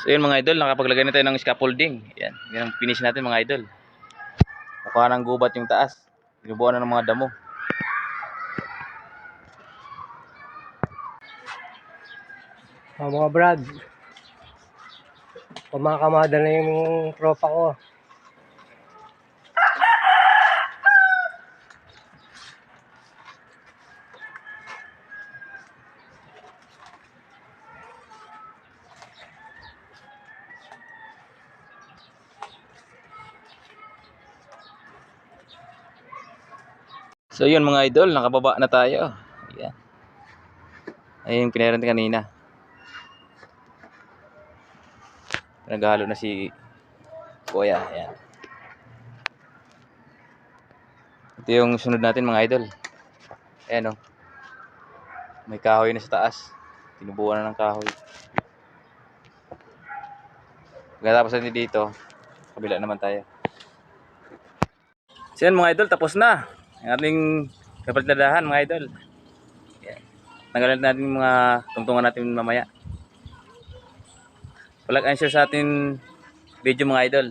So yun mga idol, nakapaglagay na tayo ng scaffolding. Yan, yan ang finish natin mga idol. Mukha ng gubat yung taas. Binubuan na ng mga damo. Mga brad, pumakamada na yung tropa ko. So yun mga idol, nakababa na tayo. Yan. Ayun yung pinarent kanina. Naghalo na si Kuya. Yan. Ito yung sunod natin mga idol. Ayan o. May kahoy na sa taas. Tinubuan na ng kahoy. Pagkatapos natin dito, kabila naman tayo. So yan mga idol, tapos na ang ating kapalitadahan mga idol. Yan. Tanggalin natin yung mga tungtungan natin mamaya. Like and share sa ating video mga idol.